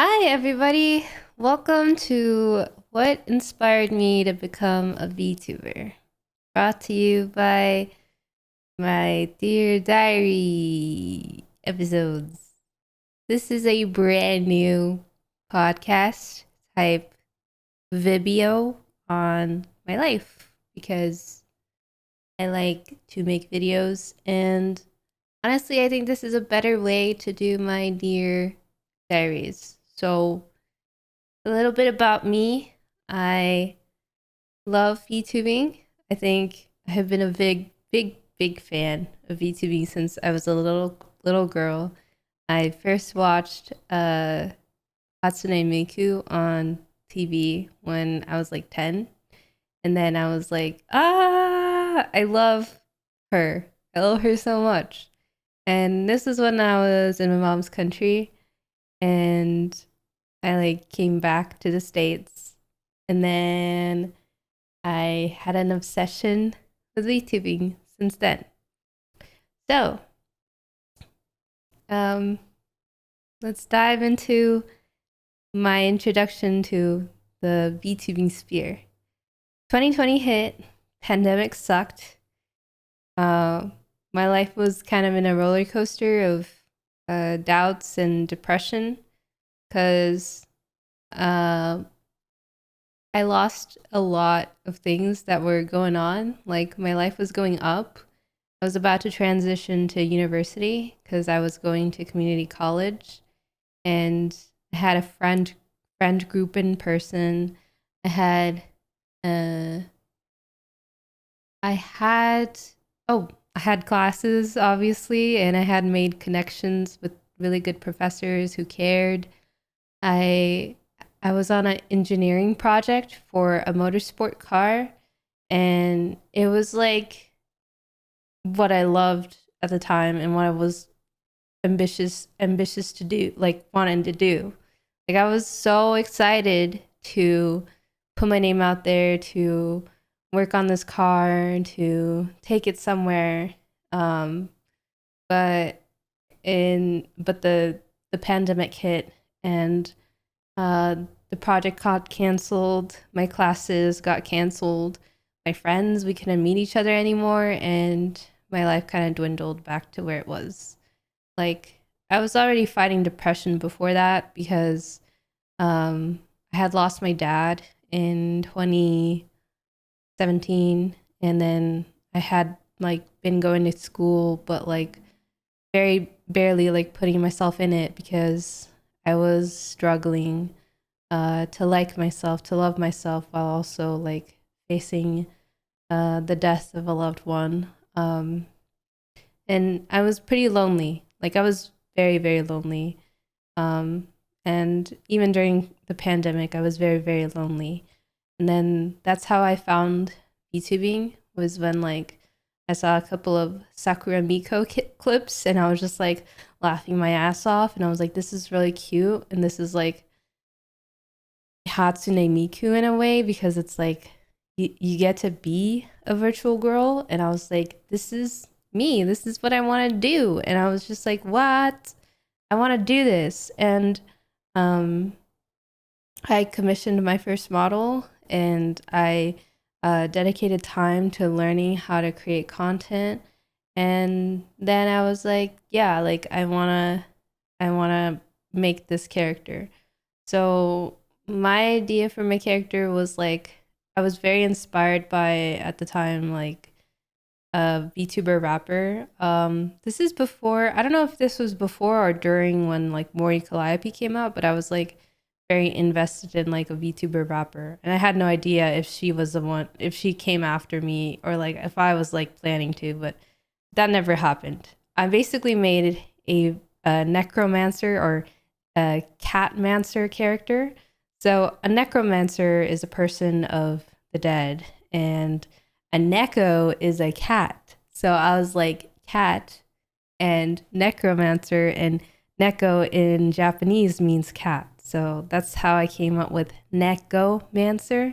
Hi, everybody. Welcome to What Inspired Me to Become a VTuber. Brought to you by my Dear Diary episodes. This is a brand new podcast type video on my life because I like to make videos, and honestly, I think this is a better way to do my Dear Diaries. So, a little bit about me. I love VTubing. I think I have been a big fan of VTubing since I was a little girl. I first watched Hatsune Miku on TV when I was like 10. And then I was like, I love her. I love her so much. And this is when I was in my mom's country, and I like came back to the States, and then I had an obsession with VTubing since then. So, um, let's dive into my introduction to the VTubing sphere. 2020 hit, pandemic sucked. My life was kind of in a roller coaster of doubts and depression because I lost a lot of things that were going on. Like, my life was going up. I was about to transition to university because I was going to community college, and I had a friend group in person. I had uh I had I had classes, obviously, and I had made connections with really good professors who cared. I I was on an engineering project for a motorsport car, and it was like what I loved at the time and what I was ambitious to do, like wanting to do. Like, I was so excited to put my name out there, to work on this car, to take it somewhere. Um, but the pandemic hit, and uh, the project got canceled. My classes got canceled. My friends, we couldn't meet each other anymore, and my life kind of dwindled back to where it was. Like, I was already fighting depression before that because I had lost my dad in 2017, and then I had like been going to school, but like very barely like putting myself in it because I was struggling to like myself, to love myself, while also like facing the death of a loved one. And I was pretty lonely. Like, I was very lonely. Um, and even during the pandemic, I was very lonely. And then that's how I found VTubing, was when like I saw a couple of Sakura Miko clips, and I was just like laughing my ass off, and I was like, this is really cute, and this is like Hatsune Miku in a way, because it's like you get to be a virtual girl, and I was like, this is me, this is what I want to do, and I was just like, what? I want to do this. And um I commissioned my first model, and I dedicated time to learning how to create content. And then I was like, yeah, like I wanna make this character. So my idea for my character was like, I was very inspired by, at the time, like a VTuber rapper. This is before, I don't know if this was before or during when like Mori Calliope came out, but I was like very invested in like a VTuber rapper, and I had no idea if she was the one, if she came after me, or like if I was like planning to, but that never happened. I basically made a necromancer, or a catmancer character. So a necromancer is a person of the dead, and a neko is a cat. So I was like, cat and necromancer, and neko in Japanese means cat. So that's how I came up with Nekomancer.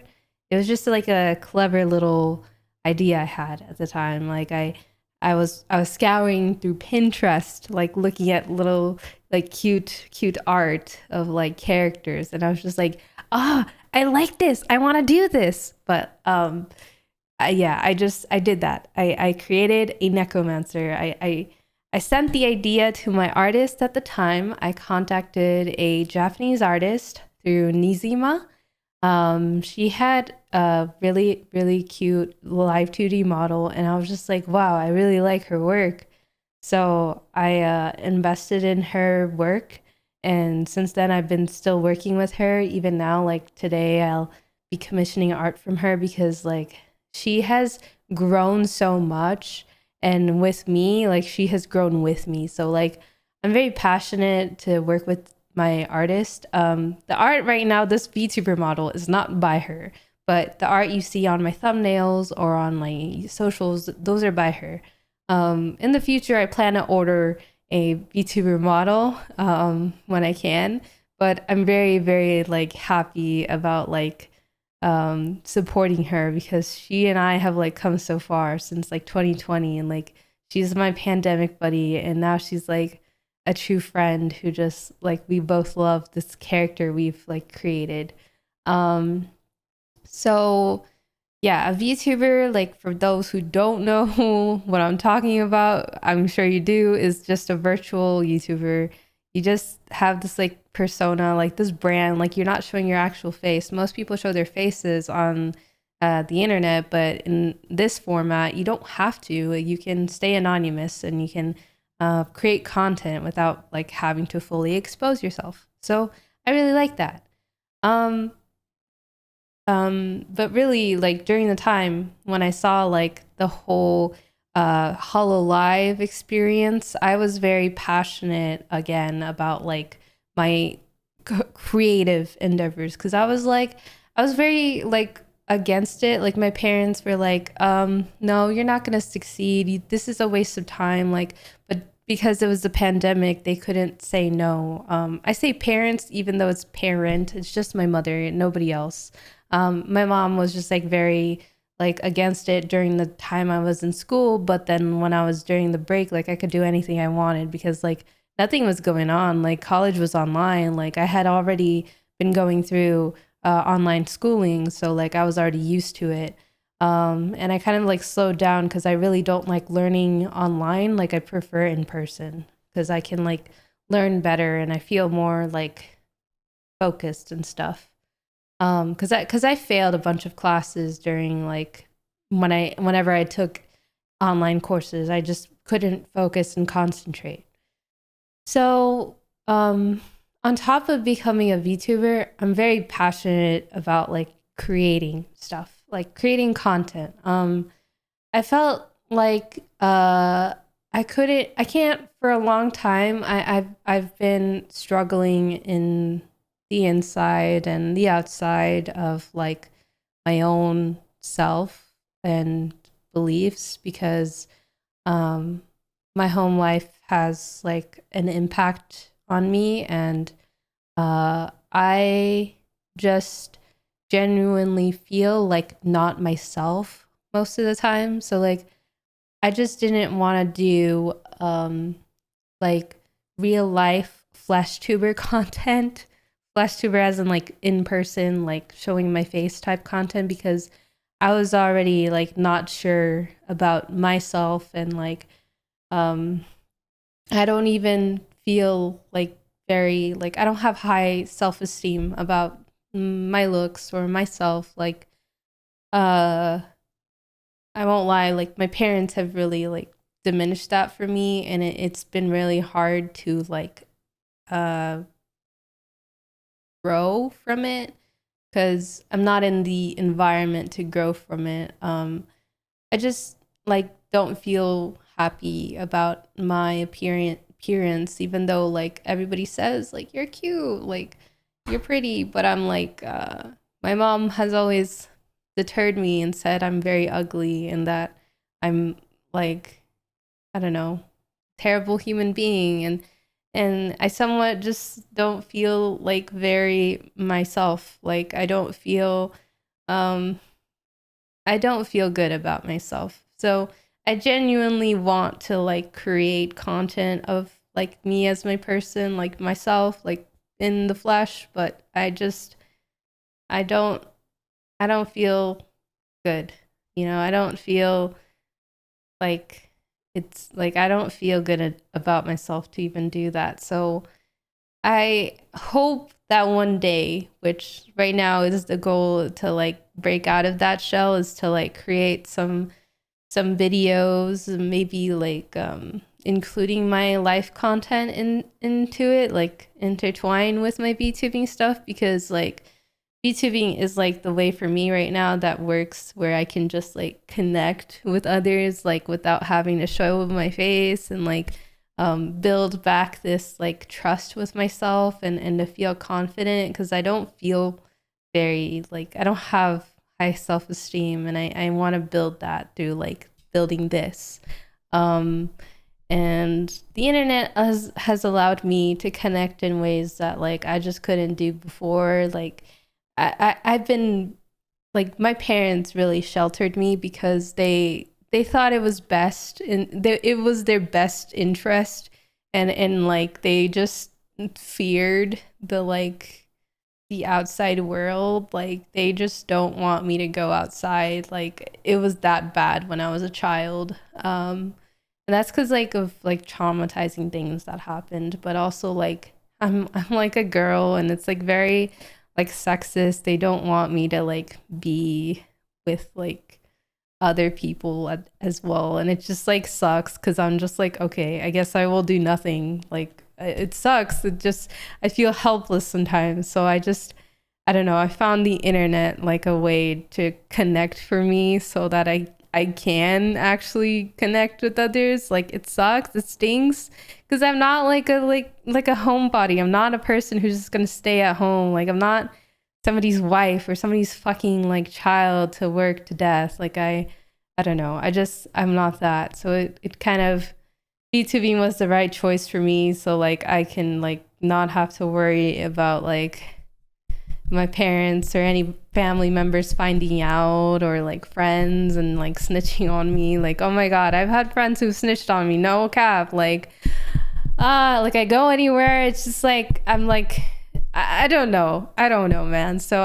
It was just like a clever little idea I had at the time. Like, I was scouring through Pinterest, like looking at little like cute art of like characters, and I was just like, ah, I like this, I want to do this. But yeah, I did that. I created a necromancer. I sent the idea to my artist at the time. I contacted a Japanese artist through Nizima. She had a really cute live 2D model, and I was just like, wow, I really like her work. So I invested in her work, and since then I've been still working with her. Even now, like today, I'll be commissioning art from her because like she has grown so much, and with me, like she has grown with me. So like I'm very passionate to work with my artist. The art right now, this VTuber model is not by her, but the art you see on my thumbnails or on my socials, those are by her. In the future, I plan to order a VTuber model when I can, but I'm very like happy about like supporting her because she and I have like come so far since like 2020, and like she's my pandemic buddy, and now she's like a true friend who just like we both love this character we've like created. So yeah, a VTuber, like for those who don't know what I'm talking about, I'm sure you do, is just a virtual YouTuber. You just have this like persona, like this brand, like you're not showing your actual face. Most people show their faces on the internet, but in this format, you don't have to. You can stay anonymous and you can create content without like having to fully expose yourself. So I really like that. Um, but really, like during the time when I saw like the whole Hollow Live experience, I was very passionate again about like my creative endeavors because I was very like against it. Like my parents were like, no, you're not gonna succeed. This is a waste of time. Like, but because it was a pandemic, they couldn't say no. I say parents, even though it's parent, it's just my mother, nobody else. My mom was just like very like against it during the time I was in school, but then when I was during the break, like I could do anything I wanted because like nothing was going on. Like college was online. Like I had already been going through online schooling, so like I was already used to it. And I kind of like slowed down because I really don't like learning online. Like I prefer in person because I can like learn better and I feel more like focused and stuff. Because I failed a bunch of classes during like whenever I took online courses, I just couldn't focus and concentrate. So on top of becoming a VTuber, I'm very passionate about like creating stuff, like creating content. I felt like I can't for a long time. I've been struggling in the inside and the outside of like my own self and beliefs because um my home life has like an impact on me, and I just genuinely feel like not myself most of the time. So like I just didn't want to do like real life flesh tuber content. Flesh tuber as in like in person, like showing my face type content because I was already like not sure about myself, and like um I don't even feel like very like I don't have high self-esteem about my looks or myself. Like uh I won't lie, like my parents have really like diminished that for me, and it's been really hard to like uh grow from it because I'm not in the environment to grow from it. I just like don't feel happy about my appearance, even though like everybody says like you're cute, like you're pretty, but I'm like my mom has always deterred me and said I'm very ugly and that I'm like I don't know, terrible human being, and I somewhat just don't feel like very myself. Like um I don't feel good about myself. So I genuinely want to like create content of like me as my person, like myself, like in the flesh, but I don't I don't feel good. You know, I don't feel like it's like I don't feel good about myself to even do that. So I hope that one day, which right now is the goal to like break out of that shell, is to like create some videos, maybe like including my life content into it, like intertwine with my VTubing stuff, because like VTubing is like the way for me right now that works, where I can just like connect with others like without having to show my face, and like build back this like trust with myself, and to feel confident, because I don't feel very like I don't have high self-esteem, and I want to build that through like building this. Um, and the internet has allowed me to connect in ways that like I just couldn't do before. Like I've been like, my parents really sheltered me because they thought it was best, and it was their best interest, and like they just feared the like the outside world. Like they just don't want me to go outside. Like it was that bad when I was a child. And that's because like of like traumatizing things that happened, but also like I'm like a girl, and it's like very like sexist. They don't want me to like be with like other people as well, and it just like sucks because I'm just like, okay, I guess I will do nothing. Like it sucks. It just, I feel helpless sometimes. So I don't know, I found the internet like a way to connect for me, so that I can actually connect with others. Like it sucks, it stings, because I'm not like a homebody. I'm not a person who's just gonna stay at home. Like I'm not somebody's wife or somebody's fucking like child to work to death. Like I don't know. I'm not that. So it kind of, VTubing was the right choice for me. So like I can like not have to worry about like my parents or any family members finding out, or like friends and like snitching on me. Like, oh my God, I've had friends who snitched on me. No cap. Like I go anywhere, it's just like, I'm like, I don't know. I don't know, man. So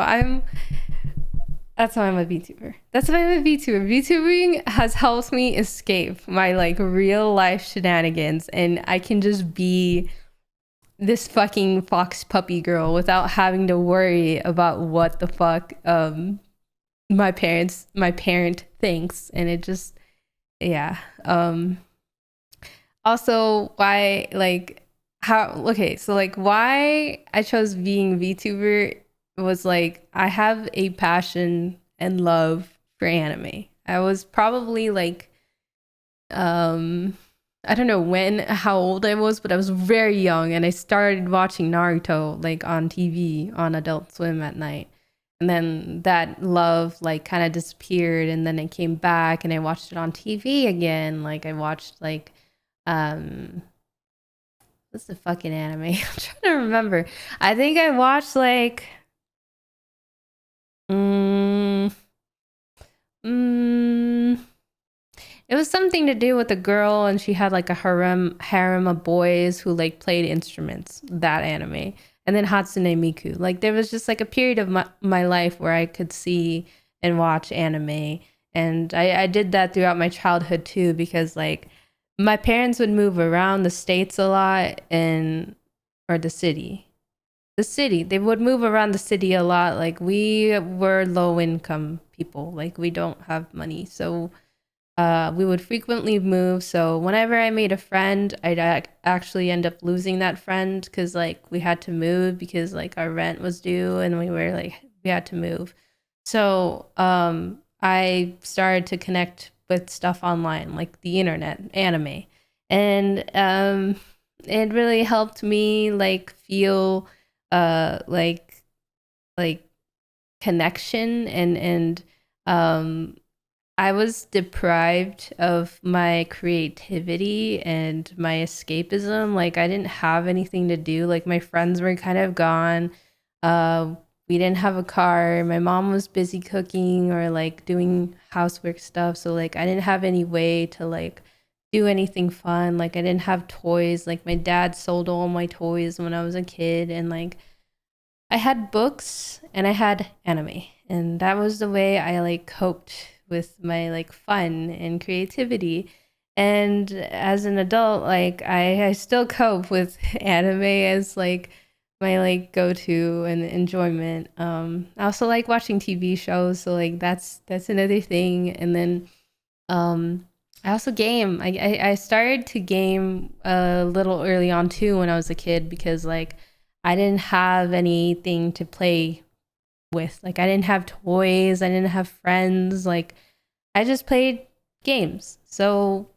that's why I'm a VTuber. That's why I'm a VTuber. VTubing has helped me escape my like real life shenanigans, and I can just be this fucking fox puppy girl without having to worry about what the fuck my parent thinks. And it just, yeah. Also, why like how okay, so like why I chose being VTuber was like I have a passion and love for anime. I was probably like I don't know how old I was, but I was very young, and I started watching Naruto like on TV on Adult Swim at night. And then that love like kind of disappeared, and then it came back, and I watched it on TV again. Like I watched like um what's the fucking anime? I'm trying to remember. I think I watched like mm, mm, it was something to do with a girl, and she had like a harem of boys who like played instruments. That anime, and then Hatsune Miku. Like there was just like a period of my life where I could see and watch anime, and I did that throughout my childhood too, because like my parents would move around the states a lot, and or the city. They would move around the city a lot. Like we were low income people. Like we don't have money, so we would frequently move. So whenever I made a friend, I'd actually end up losing that friend, because like we had to move because like our rent was due, and we had to move. So I started to connect with stuff online, like the internet, anime, and it really helped me like feel like connection, and um I was deprived of my creativity and my escapism. Like I didn't have anything to do. Like my friends were kind of gone. Uh, we didn't have a car. My mom was busy cooking or like doing housework stuff. So like I didn't have any way to like do anything fun. Like I didn't have toys. Like my dad sold all my toys when I was a kid, and like I had books and I had anime. And that was the way I like coped with my like fun and creativity. And as an adult, like I still cope with anime as like my like go-to and enjoyment. I also like watching TV shows, so like that's another thing. And then I also game. I started to game a little early on too when I was a kid, because like I didn't have anything to play with. Like I didn't have toys, I didn't have friends. Like I just played games. So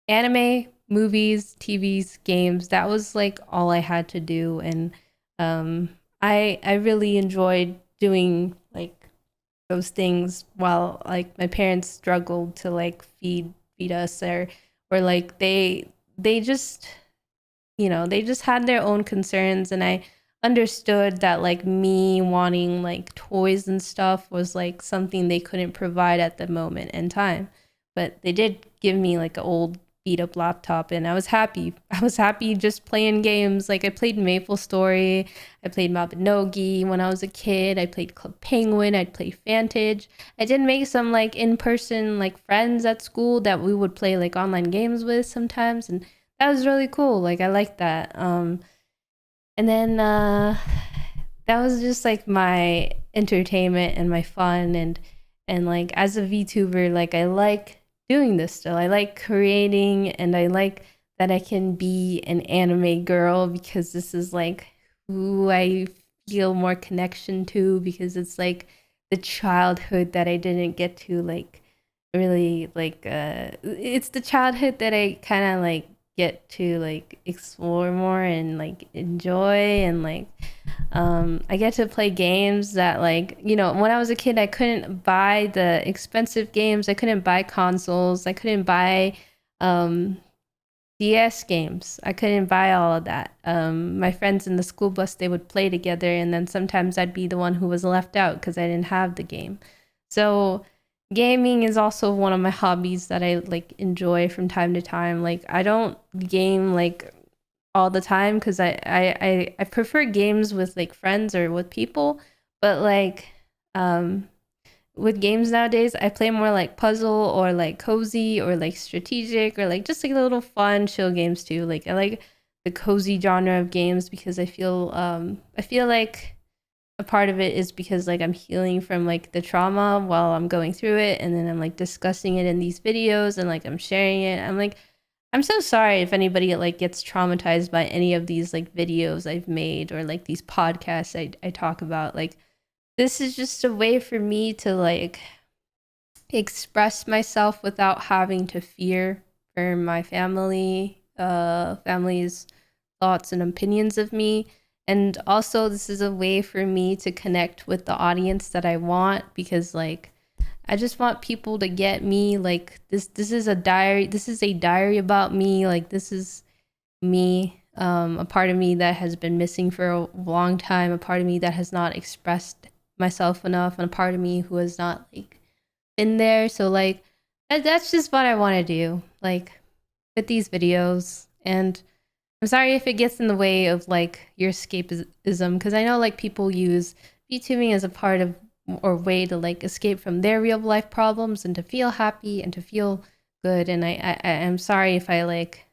anime, movies, TVs, games, that was like all I had to do. And I really enjoyed doing like those things while like my parents struggled to like feed us, or like they just, you know, they just had their own concerns. And I understood that like me wanting like toys and stuff was like something they couldn't provide at the moment in time. But they did give me like an old beat up laptop, and I was happy. I was happy just playing games. Like I played Maple Story, I played Mabinogi when I was a kid, I played Club Penguin, I'd play Fantage. I did make some like in-person like friends at school that we would play like online games with sometimes, and that was really cool. Like I liked that. And then that was just like my entertainment and my fun. And like as a VTuber, like I like doing this still. I like creating, and I like that I can be an anime girl, because this is like who I feel more connection to, because it's like the childhood that I didn't get to like really like it's the childhood that I kind of like get to like explore more and like enjoy. And like I get to play games that, like, you know, when I was a kid I couldn't buy the expensive games, I couldn't buy consoles, I couldn't buy um DS games, I couldn't buy all of that. My friends in the school bus, they would play together, and then sometimes I'd be the one who was left out because I didn't have the game. So gaming is also one of my hobbies that I like enjoy from time to time. Like I don't game like all the time, because I prefer games with like friends or with people. But like um with games nowadays, I play more like puzzle or like cozy or like strategic, or like just like little fun chill games too. Like I like the cozy genre of games, because I feel like a part of it is because like I'm healing from like the trauma while I'm going through it, and then I'm like discussing it in these videos, and like I'm sharing it. I'm like, I'm so sorry if anybody like gets traumatized by any of these like videos I've made, or like these podcasts I talk about. Like this is just a way for me to like express myself without having to fear for my family's thoughts and opinions of me. And also this is a way for me to connect with the audience that I want, because like I just want people to get me. Like this is a diary, this is a diary about me. Like this is me, a part of me that has been missing for a long time, a part of me that has not expressed myself enough, and a part of me who has not like been there. So like that's just what I want to do, like with these videos. And I'm sorry if it gets in the way of like your escapism, because I know like people use VTubing as a part of or way to like escape from their real life problems and to feel happy and to feel good. And I'm sorry if I like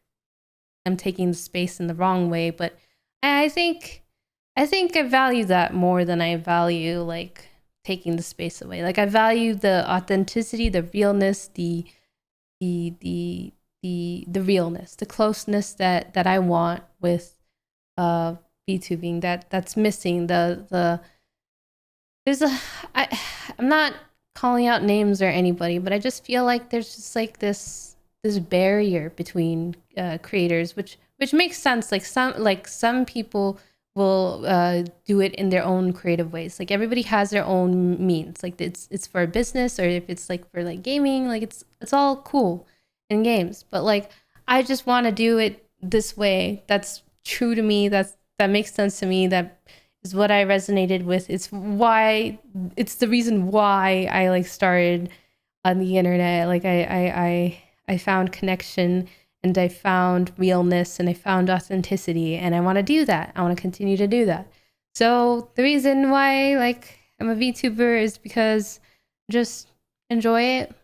I'm taking the space in the wrong way, but I think I value that more than I value like taking the space away. Like I value the authenticity, the realness, the the the realness, the closeness that I want with VTubing that's missing. The there's a I'm not calling out names or anybody, but I just feel like there's just like this barrier between creators, which makes sense. Like some people will do it in their own creative ways. Like everybody has their own means. Like it's for a business, or if it's like for like gaming, like it's all cool in games. But like I just want to do it this way. That's true to me. That makes sense to me. That is what I resonated with. It's the reason why I like started on the internet. Like I found connection and I found realness and I found authenticity, and I want to do that. I want to continue to do that. So the reason why like I'm a VTuber is because I just enjoy it.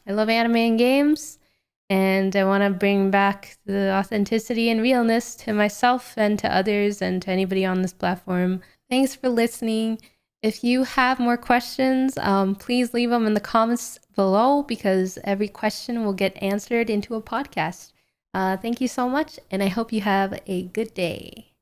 I love anime and games, and I want to bring back the authenticity and realness to myself and to others and to anybody on this platform. Thanks for listening. If you have more questions, please leave them in the comments below, because every question will get answered into a podcast. Thank you so much, and I hope you have a good day.